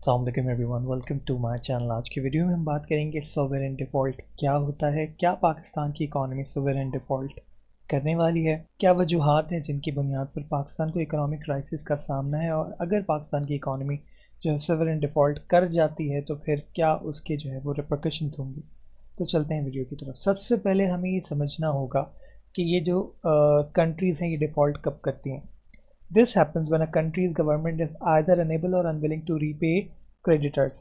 अस्सलाम वालेकुम everyone, welcome to my channel. आज की वीडियो में हम बात करेंगे सोवरेन डिफ़ॉल्ट क्या होता है, क्या पाकिस्तान की इकॉनमी सोवरेन डिफ़ॉल्ट करने वाली है, क्या वजूहात हैं जिनकी बुनियाद पर पाकिस्तान को इकोनॉमिक क्राइसिस का सामना है, और अगर पाकिस्तान की इकॉनमी जो है सोवरेन डिफ़ॉल्ट कर जाती है तो फिर क्या उसके जो है वो रिपरकशंस होंगी। तो चलते हैं वीडियो की तरफ। सबसे पहले हमें ये समझना होगा कि ये जो कंट्रीज़ हैं ये डिफ़ॉल्ट कब करती हैं। This happens when a country's government is either unable or unwilling to repay creditors.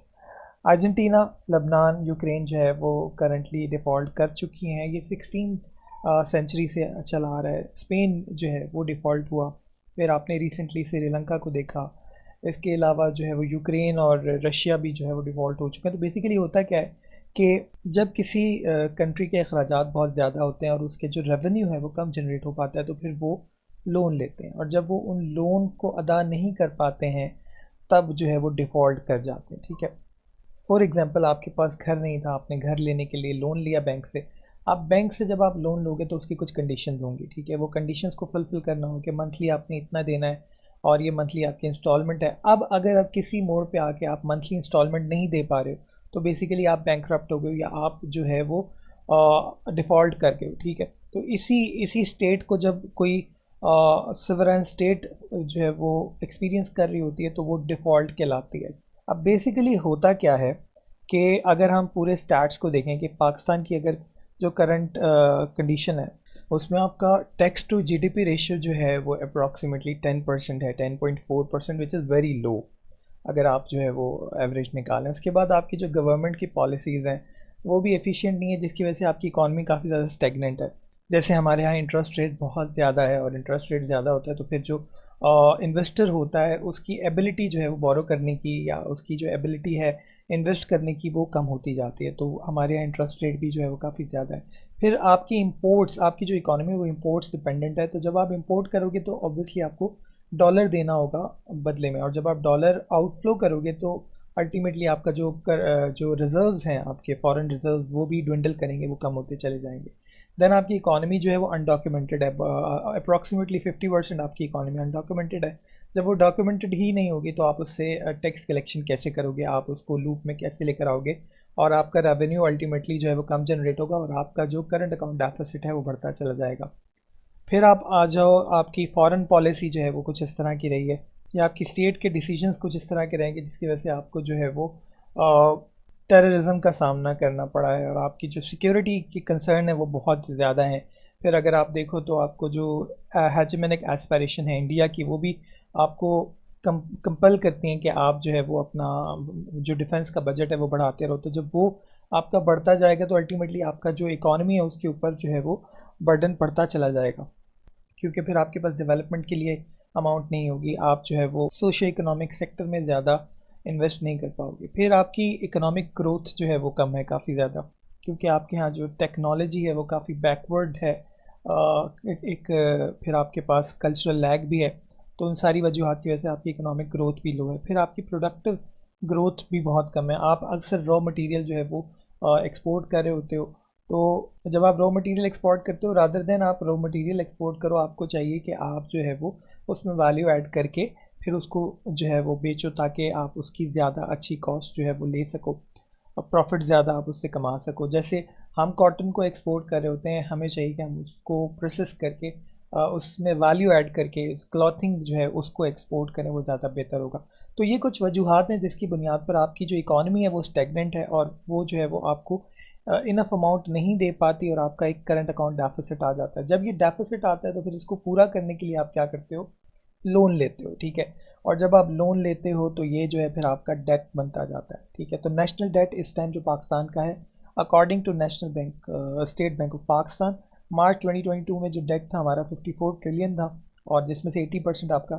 Argentina, Lebanon, Ukraine जो है वो करंटली डिफ़ॉल्ट कर चुकी हैं। ये 16 सेंचुरी से चला आ रहा है। स्पेन जो है वो डिफ़ॉल्ट हुआ। फिर आपने रिसेंटली श्रीलंका को देखा। इसके अलावा जो है वो यूक्रेन और रशिया भी जो है वो डिफ़ॉल्ट हो चुके हैं। तो बेसिकली होता क्या है कि जब किसी कंट्री के अखराजात बहुत ज़्यादा होते हैं और उसके जो रेवेन्यू है वो कम जनरेट हो पाता है, तो फिर वो लोन लेते हैं, और जब वो उन लोन को अदा नहीं कर पाते हैं तब जो है वो डिफ़ॉल्ट कर जाते हैं। ठीक है, फॉर एग्जांपल आपके पास घर नहीं था, आपने घर लेने के लिए लोन लिया बैंक से। अब बैंक से जब आप लोन लोगे तो उसकी कुछ कंडीशंस होंगी। ठीक है, वो कंडीशंस को फुलफिल करना हो कि मंथली आपने इतना देना है और ये मंथली आपकी इंस्टॉलमेंट है। अब अगर आप किसी मोड़ पे आके आप मंथली इंस्टॉलमेंट नहीं दे पा रहे हो तो बेसिकली आप बैंकरप्ट हो गए हो, या आप जो है वो डिफ़ॉल्ट कर गए हो। ठीक है, तो इसी इसी स्टेट को जब कोई सिवरन स्टेट जो है वो एक्सपीरियंस कर रही होती है तो वो डिफ़ॉल्ट कहलाती है। अब बेसिकली होता क्या है कि अगर हम पूरे स्टैट्स को देखें कि पाकिस्तान की अगर जो करंट कंडीशन है उसमें आपका टैक्स टू जीडीपी रेशियो जो है वो अप्रॉक्सीमेटली 10% है, 10.4%, विच इज़ वेरी लो अगर आप जो है वो एवरेज निकालें। उसके बाद आपकी जो गवर्नमेंट की पॉलिसीज़ हैं वो भी एफिशिएंट नहीं है, जिसकी वजह से आपकी इकॉनमी काफ़ी ज़्यादा स्टेगनेंट है। जैसे हमारे यहाँ इंटरेस्ट रेट बहुत ज़्यादा है, और इंटरेस्ट रेट ज़्यादा होता है तो फिर जो इन्वेस्टर होता है उसकी एबिलिटी जो है वो बोरो करने की, या उसकी जो एबिलिटी है इन्वेस्ट करने की, वो कम होती जाती है। तो हमारे यहाँ इंटरेस्ट रेट भी जो है वो काफ़ी ज़्यादा है। फिर आपकी इंपोर्ट्स, आपकी जो इकॉनमी है वो इंपोर्ट्स डिपेंडेंट है, तो जब आप इंपोर्ट करोगे तो ऑब्वियसली आपको डॉलर देना होगा बदले में, और जब आप डॉलर आउटफ्लो करोगे तो अल्टीमेटली आपका जो रिजर्व्स हैं, आपके फॉरेन रिजर्व्स, वो भी dwindle करेंगे, वो कम होते चले जाएंगे। देन आपकी इकॉनमी जो है वो अनडॉक्यूमेंटेड है। अप्रॉक्सीमेटली 50% आपकी इकॉनमी अनडॉक्यूमेंटेड है। जब वो डॉक्यूमेंटेड ही नहीं होगी तो आप उससे टैक्स कलेक्शन कैसे करोगे, आप उसको लूप में कैसे लेकर आओगे, और आपका रेवेन्यू अल्टीमेटली जो है वो कम जनरेट होगा, और आपका जो करंट अकाउंट डेफिसिट है वो बढ़ता चला जाएगा। फिर आप आ जाओ, आपकी फॉरेन पॉलिसी जो है वो कुछ इस तरह की रही है, या आपकी स्टेट के डिसीजंस कुछ इस तरह के रहेंगे जिसकी वजह से आपको जो है वो टेररिज्म का सामना करना पड़ा है, और आपकी जो सिक्योरिटी की कंसर्न है वो बहुत ज़्यादा है। फिर अगर आप देखो तो आपको जो हेजेमनिक एस्पिरेशन है इंडिया की, वो भी आपको कंपल करती हैं कि आप जो है वो अपना जो डिफेंस का बजट है वो बढ़ाते रहो। तो जब वो आपका बढ़ता जाएगा तो अल्टीमेटली आपका जो इकॉनमी है उसके ऊपर जो है वो बर्डन पड़ता चला जाएगा, क्योंकि फिर आपके पास डेवलपमेंट के लिए अमाउंट नहीं होगी, आप जो है वो सोशो इकोनॉमिक सेक्टर में ज़्यादा इन्वेस्ट नहीं कर पाओगे। फिर आपकी इकोनॉमिक ग्रोथ जो है वो कम है काफ़ी ज़्यादा, क्योंकि आपके यहाँ जो टेक्नोलॉजी है वो काफ़ी बैकवर्ड है। फिर आपके पास कल्चरल लैग भी है। तो उन सारी वजूहत की वजह से आपकी इकोनॉमिक ग्रोथ भी लो है। फिर आपकी प्रोडक्टिव ग्रोथ भी बहुत कम है। आप अक्सर रॉ मटेरियल जो है वो एक्सपोर्ट कर रहे होते हो, तो जब आप रॉ मटेरियल एक्सपोर्ट करते हो, रादर देन आप रॉ मटेरियल एक्सपोर्ट करो, आपको चाहिए कि आप जो है वो उसमें वैल्यू ऐड करके फिर उसको जो है वो बेचो, ताकि आप उसकी ज़्यादा अच्छी कॉस्ट जो है वो ले सको और प्रॉफिट ज़्यादा आप उससे कमा सको। जैसे हम कॉटन को एक्सपोर्ट कर रहे होते हैं, हमें चाहिए कि हम उसको प्रोसेस करके उसमें वैल्यू ऐड करके क्लॉथिंग जो है उसको एक्सपोर्ट करें, वो ज़्यादा बेहतर होगा। तो ये कुछ वजूहत हैं जिसकी बुनियाद पर आपकी जो इकॉनमी है वो स्टेगनेंट है, और वो जो है वो आपको इनफ अमाउंट नहीं दे पाती, और आपका एक करंट अकाउंट डेफिसिट आ जाता है। जब ये डेफिसिट आता है तो फिर इसको पूरा करने के लिए आप क्या करते हो, लोन लेते हो। ठीक है, और जब आप लोन लेते हो तो ये जो है फिर आपका डेट बनता जाता है। ठीक है, तो नेशनल डेट इस टाइम जो पाकिस्तान का है, according to national bank, state bank of Pakistan, March 2022 में जो डेट था हमारा 54 ट्रिलियन था, और जिसमें से 80% आपका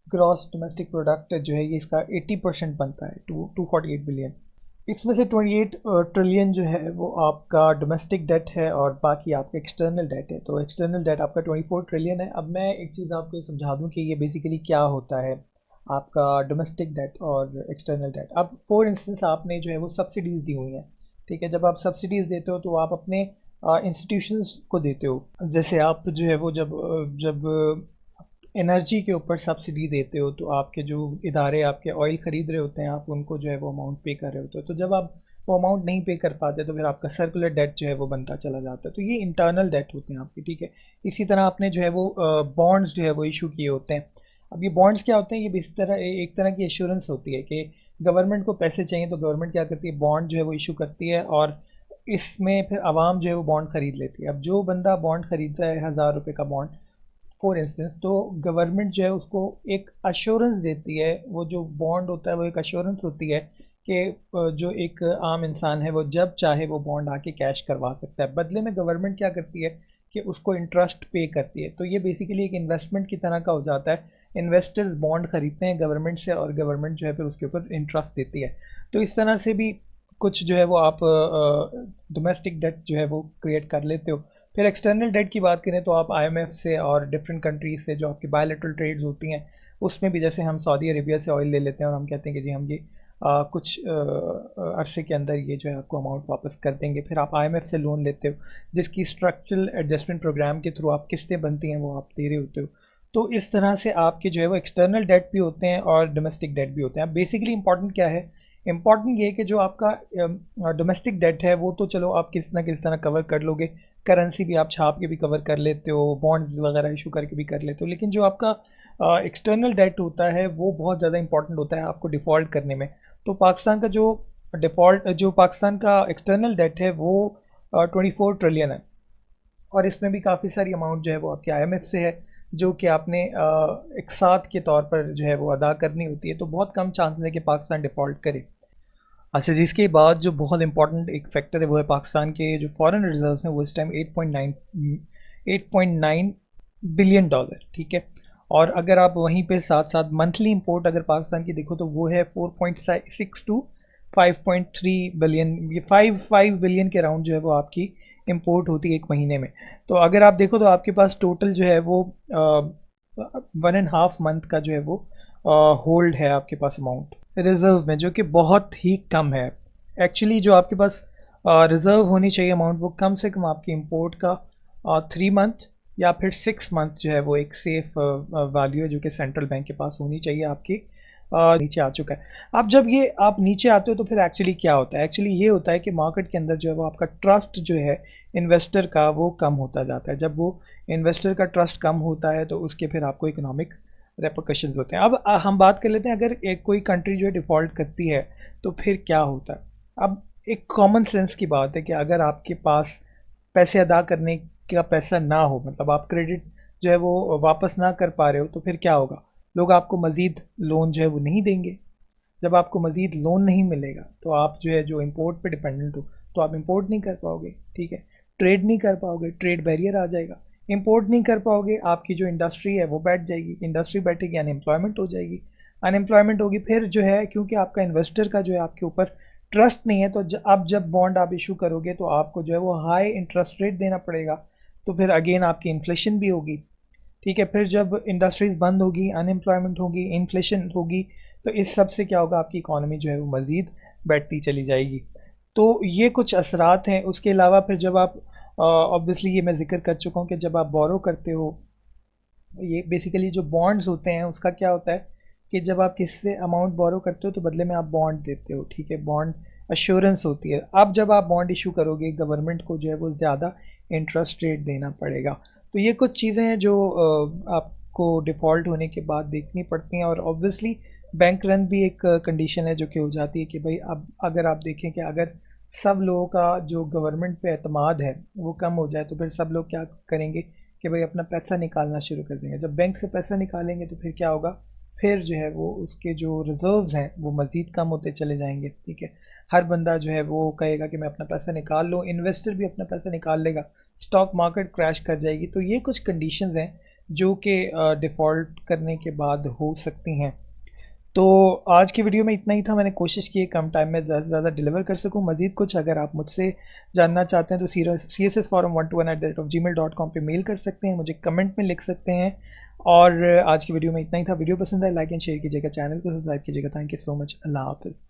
ग्रॉस डोमेस्टिक प्रोडक्ट जो है ये इसका 80% बनता है, 248 बिलियन। इसमें से 28 ट्रिलियन जो है वो आपका डोमेस्टिक डेट है, और बाकी आपका एक्सटर्नल डेट है। तो एक्सटर्नल डेट आपका 24 ट्रिलियन है। अब मैं एक चीज़ आपको समझा दूं कि ये बेसिकली क्या होता है, आपका डोमेस्टिक डेट और एक्सटर्नल डेट। अब फॉर इंस्टेंस आपने जो है वो सब्सिडीज़ दी हुई हैं। ठीक है, जब आप सब्सिडीज़ देते हो तो आप अपने इंस्टीट्यूशंस को देते हो। जैसे आप जो है वो जब एनर्जी के ऊपर सब्सिडी देते हो, तो आपके जो इदारे आपके ऑयल ख़रीद रहे होते हैं, आप उनको जो है वो अमाउंट पे कर रहे होते हो। तो जब आप वो अमाउंट नहीं पे कर पाते तो फिर आपका सर्कुलर डेट जो है वो बनता चला जाता है। तो ये इंटरनल डेट होते हैं आपके, ठीक है। इसी तरह आपने जो है वो बॉन्ड्स जो है वो इशू किए होते हैं। अब ये बॉन्ड्स क्या होते हैं, ये इस तरह एक तरह की एश्योरेंस होती है कि गवर्नमेंट को पैसे चाहिए तो गवर्नमेंट क्या करती है, बॉन्ड जो है वो इशू करती है और इसमें फिर आवाम जो है वो बॉन्ड खरीद लेती है। अब जो बंदा बॉन्ड खरीदता है 1000 रुपये का बॉन्ड फॉर इंस्टेंस, तो गवर्नमेंट जो है उसको एक अश्योरेंस देती है। वो जो बॉन्ड होता है वो एक अश्योरेंस होती है कि जो एक आम इंसान है वो जब चाहे वो बॉन्ड आके कैश करवा सकता है। बदले में गवर्नमेंट क्या करती है कि उसको इंटरेस्ट पे करती है। तो ये बेसिकली एक इन्वेस्टमेंट की तरह का हो जाता है। इन्वेस्टर्स बॉन्ड खरीदते हैं गवर्नमेंट से और गवर्नमेंट जो है फिर उसके ऊपर इंटरेस्ट देती है। तो इस तरह से भी कुछ जो है वो आप डोमेस्टिक डेट जो है वो क्रिएट कर लेते हो। फिर एक्सटर्नल डेट की बात करें तो आप आईएमएफ से और डिफरेंट कंट्रीज से जो आपकी बायलैटरल ट्रेड्स होती हैं उसमें भी, जैसे हम सऊदी अरेबिया से ऑयल ले लेते हैं और हम कहते हैं कि जी हम ये कुछ अरसे के अंदर ये जो है आपको अमाउंट वापस कर देंगे। फिर आप आईएमएफ से लोन लेते हो जिसकी स्ट्रक्चरल एडजस्टमेंट प्रोग्राम के थ्रू आप किस्तें बनती हैं वो आप दे रहे होते हो। तो इस तरह से आपके जो है वो एक्सटर्नल डेट भी होते हैं और डोमेस्टिक डेट भी होते हैं। बेसिकली इंपॉर्टेंट क्या है, इम्पॉर्टेंट ये है कि जो आपका डोमेस्टिक डेट है वो तो चलो आप किस ना किस तरह कवर कर लोगे, करेंसी भी आप छाप के भी कवर कर लेते हो, बॉन्ड वगैरह इशू करके भी कर लेते हो। लेकिन जो आपका एक्सटर्नल डेट होता है वो बहुत ज़्यादा इंपॉर्टेंट होता है आपको डिफ़ॉल्ट करने में। तो पाकिस्तान का जो पाकिस्तान का एक्सटर्नल डेट है वो 24 ट्रिलियन है और इसमें भी काफ़ी सारी अमाउंट जो है वो आपके आईएमएफ से है जो कि आपने एक साथ के तौर पर जो है वो अदा करनी होती है। तो बहुत कम चांस है कि पाकिस्तान डिफ़ॉल्ट करे। अच्छा, जिसके बाद जो बहुत इंपॉर्टेंट एक फैक्टर है वो है पाकिस्तान के जो फॉरेन रिजर्व्स हैं वो इस टाइम 8.9 बिलियन डॉलर, ठीक है। और अगर आप वहीं पे साथ साथ मंथली इंपोर्ट अगर पाकिस्तान की देखो तो वो है 4.6 टू 5.3 बिलियन, ये 5 बिलियन के राउंड जो है वो आपकी इंपोर्ट होती है एक महीने में। तो अगर आप देखो तो आपके पास टोटल जो है वो 1.5 मंथ का जो है वो होल्ड है आपके पास अमाउंट रिजर्व में, जो कि बहुत ही कम है। एक्चुअली जो आपके पास रिजर्व होनी चाहिए अमाउंट वो कम से कम आपकी इंपोर्ट का 3 मंथ या फिर 6 मंथ जो है वो एक सेफ वैल्यू है जो कि सेंट्रल बैंक के पास होनी चाहिए आपकी। नीचे आ चुका है। अब जब ये आप नीचे आते हो तो फिर एक्चुअली क्या होता है, एक्चुअली ये होता है कि मार्केट के अंदर जो है वो आपका ट्रस्ट जो है इन्वेस्टर का वो कम होता जाता है। जब वो इन्वेस्टर का ट्रस्ट कम होता है तो उसके फिर आपको इकोनॉमिक रेपोकशंस होते हैं। अब हम बात कर लेते हैं अगर एक कोई कंट्री जो है डिफ़ॉल्ट करती है तो फिर क्या होता है। अब एक कॉमन सेंस की बात है कि अगर आपके पास पैसे अदा करने का पैसा ना हो, मतलब आप क्रेडिट जो है वो वापस ना कर पा रहे हो, तो फिर क्या होगा, लोग आपको मज़ीद लोन जो है वो नहीं देंगे। जब आपको मज़ीद लोन नहीं मिलेगा तो आप जो है जो इंपोर्ट पे डिपेंडेंट हो तो आप इंपोर्ट नहीं कर पाओगे, ठीक है। ट्रेड नहीं कर पाओगे, ट्रेड बैरियर आ जाएगा। इंपोर्ट नहीं कर पाओगे, आपकी जो इंडस्ट्री है वो बैठ जाएगी, इंडस्ट्री बैठेगी, अनएम्प्लॉयमेंट हो जाएगी। अनएम्प्लॉयमेंट होगी फिर जो है, क्योंकि आपका इन्वेस्टर का जो है आपके ऊपर ट्रस्ट नहीं है, तो अब जब बॉन्ड आप इशू करोगे तो आपको जो है वो हाई इंटरेस्ट रेट देना पड़ेगा। तो फिर अगेन आपकी इन्फ्लेशन भी होगी, ठीक है। फिर जब इंडस्ट्रीज बंद होगी, अनएम्प्लॉयमेंट होगी, इन्फ्लेशन होगी, तो इस सब से क्या होगा, आपकी इकॉनमी जो है वो मज़ीद बैठती चली जाएगी। तो ये कुछ असरात हैं। उसके अलावा फिर जब आप ऑब्वियसली ये मैं ज़िक्र कर चुका हूँ कि जब आप बोरो करते हो, ये बेसिकली जो बॉन्ड्स होते हैं उसका क्या होता है कि जब आप किससे अमाउंट बोरो करते हो तो बदले में आप बॉन्ड देते हो, ठीक है। बॉन्ड अश्योरेंस होती है। अब जब आप बॉन्ड इशू करोगे गवर्नमेंट को जो है वो ज़्यादा इंटरेस्ट रेट देना पड़ेगा। तो ये कुछ चीज़ें हैं जो आपको डिफ़ॉल्ट होने के बाद देखनी पड़ती हैं। और ऑब्वियसली बैंक रन भी एक कंडीशन है जो कि हो जाती है कि भाई अब अगर आप देखें कि अगर सब लोगों का जो गवर्नमेंट पे एतमाद है वो कम हो जाए तो फिर सब लोग क्या करेंगे कि भाई अपना पैसा निकालना शुरू कर देंगे। जब बैंक से पैसा निकालेंगे तो फिर क्या होगा, फिर जो है वो उसके जो रिजर्व्स हैं वो मज़ीद कम होते चले जाएंगे, ठीक है। हर बंदा जो है वो कहेगा कि मैं अपना पैसा निकाल लूँ, इन्वेस्टर भी अपना पैसा निकाल लेगा, स्टॉक मार्केट क्रैश कर जाएगी। तो ये कुछ कंडीशंस हैं जो कि डिफ़ॉल्ट करने के बाद हो सकती हैं। तो आज की वीडियो में इतना ही था। मैंने कोशिश की है कम टाइम में ज़्यादा से ज़्यादा डिलीवर कर सकूं। मज़ीद कुछ अगर आप मुझसे जानना चाहते हैं तो CSSforum121@gmail.com पे मेल कर सकते हैं, मुझे कमेंट में लिख सकते हैं। और आज की वीडियो में इतना ही था। वीडियो पसंद है लाइक एंड शेयर कीजिएगा, चैनल को सब्सक्राइब कीजिएगा। Thank you so much. अल्लाह हाफ़िज़।